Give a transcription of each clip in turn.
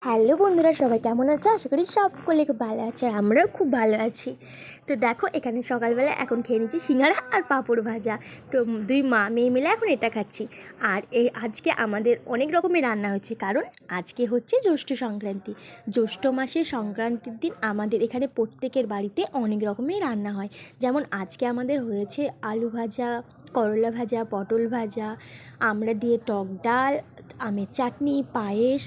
Hello বন্ধুরা, সবাই কেমন আছো? আশা করি সকলে খুব ভালো আছে, আর আমরাও খুব ভালো আছি। তো দেখো, এখানে সকালবেলা এখন খেয়ে নিচ্ছি সিঙ্গাড়া আর পাঁপড় ভাজা। তো দুই মা মেয়ে মিলে এখন এটা খাচ্ছি। আর আজকে আমাদের অনেক রকমের রান্না হচ্ছে, কারণ আজকে হচ্ছে জ্যৈষ্ঠ সংক্রান্তি। জ্যৈষ্ঠ মাসের সংক্রান্তির দিন আমাদের এখানে প্রত্যেকের বাড়িতে অনেক রকমের রান্না হয়। যেমন আজকে আমাদের হয়েছে আলু ভাজা, করলা ভাজা, পটল ভাজা, আমড়া দিয়ে টক ডাল, আমের চাটনি, পায়েস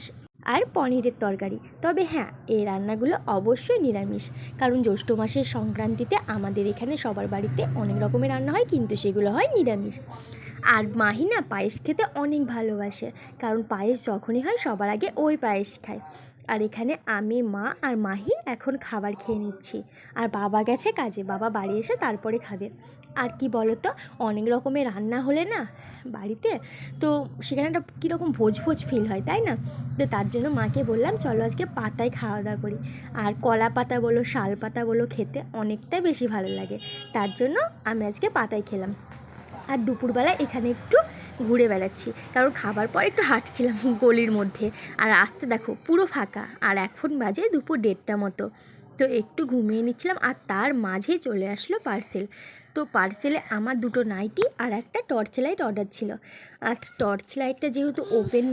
আর পনিরের তরকারি। তবে হ্যাঁ, এই রান্নাগুলো অবশ্যই নিরামিষ, কারণ জ্যৈষ্ঠ মাসের সংক্রান্তিতে আমাদের এখানে সবার বাড়িতে অনেক রকমের রান্না হয়, কিন্তু সেগুলো হয় নিরামিষ। আর মাহি না পায়েস খেতে অনেক ভালোবাসে, কারণ পায়েস যখনই হয় সবার আগে ওই পায়েস খায়। আর এখানে আমি, মা আর মাহি এখন খাবার খেয়ে নিচ্ছি। আর বাবা গেছে কাজে, বাবা বাড়ি এসে তারপরে খাবে। আর কি বলো তো, অনেক রকমের রান্না হলে না বাড়িতে, তো সেখানে একটা কীরকম ভোজ ভোজ ফিল হয়, তাই না? তো তার জন্য মাকে বললাম চলো আজকে পাতায় খাওয়া দাওয়া করি। আর কলা পাতা বলো, শাল পাতা বলো, খেতে অনেকটাই বেশি ভালো লাগে। তার জন্য আমি আজকে পাতায় খেলাম। আর দুপুরবেলা এখানে একটু ঘুরে বেড়াচ্ছি, কারণ খাবার পর একটু হাঁটছিলাম গলির মধ্যে। আর আসতে দেখো পুরো ফাঁকা, আর এখন বাজে দুপুর 1:30 মতো। তো একটু ঘুমিয়ে নিচ্ছিলাম, আর তার মাঝেই চলে আসলো পার্সেল। তো পার্সেলে আমার 2টো নাইটি আর একটা টর্চ লাইট অর্ডার ছিল। আর টর্চ লাইটটা যেহেতু ওপেন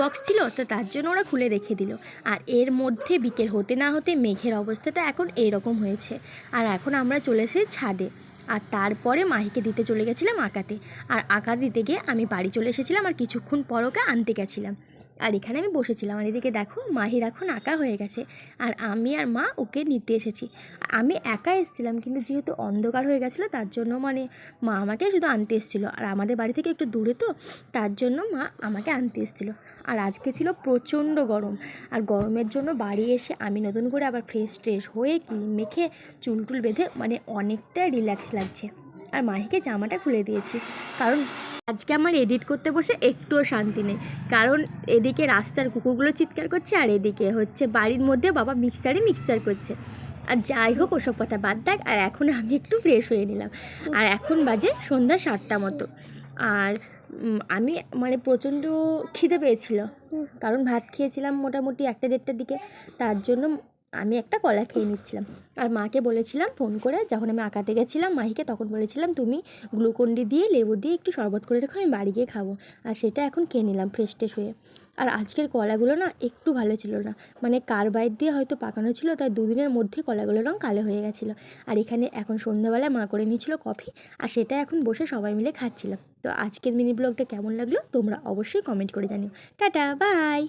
বক্স ছিল, তো তার জন্য ওরা খুলে রেখে দিল। আর এর মধ্যে বিকেল হতে না হতে মেঘের অবস্থাটা এখন এরকম হয়েছে। আর এখন আমরা চলে এসেছি ছাদে। আর তারপরে মাহিকে দিতে চলে গেছিলাম আঁকাতে। আর আঁকা দিতে গিয়ে আমি বাড়ি চলে এসেছিলাম, আর কিছুক্ষণ পর ওকে আনতে গেছিলাম। আর এখানে আমি বসেছিলাম, আর এদিকে দেখো মাহির এখন আঁকা হয়ে গেছে, আর আমি আর মা ওকে নিতে এসেছি। আমি একা এসেছিলাম, কিন্তু যেহেতু অন্ধকার হয়ে গেছিলো তার জন্য মা আমাকে শুধু আনতে এসেছিলো। আর আমাদের বাড়ি থেকে একটু দূরে, তো তার জন্য মা আমাকে আনতে এসেছিলো। আর আজকে ছিল প্রচণ্ড গরম, আর গরমের জন্য বাড়ি এসে আমি নতুন করে আবার ফ্রেশ হয়ে ক্রিম মেখে চুল বেঁধে অনেকটা রিল্যাক্স লাগছে। আর মাহিকে জামাটা খুলে দিয়েছি, কারণ আজকে আমার এডিট করতে বসে একটুও শান্তি নেই। কারণ এদিকে রাস্তার কুকুরগুলো চিৎকার করছে, আর এদিকে হচ্ছে বাড়ির মধ্যে বাবা মিক্সচার করছে। আর যাই হোক, ওসব কথা বাদ দেখ। আর এখন আমি একটু ফ্রেশ হয়ে নিলাম, আর এখন বাজে সন্ধ্যা 7টা মতো। আর আমি প্রচণ্ড খিদে পেয়েছিল, কারণ ভাত খেয়েছিলাম মোটামুটি 1-1:30টার দিকে। তার জন্য আমি একটা কলা খেয়ে নিচ্ছিলাম। আর মাকে বলেছিলাম ফোন করে, যখন আমি আঁকাতে গেছিলাম মাহিকে, তখন বলেছিলাম তুমি গ্লুকন্ডি দিয়ে লেবু দিয়ে একটু শরবত করে রেখো, আমি বাড়ি গিয়ে খাবো। আর সেটা এখন খেয়ে নিলাম ফ্রেশ হয়ে। আর আজকের কলাগুলো না একটু ভালো ছিল না, কার্বাইড দিয়ে হয়তো পাকানো ছিল, তাই 2 দিনের মধ্যে কলাগুলোর রঙ কালো হয়ে গেছিলো। আর এখানে এখন সন্ধ্যাবেলায় মা করে নিয়েছিল কফি, আর সেটা এখন বসে সবাই মিলে খাচ্ছিলাম। তো আজকের মিনি ব্লগটা কেমন লাগলো তোমরা অবশ্যই কমেন্ট করে জানিও। Tata, by.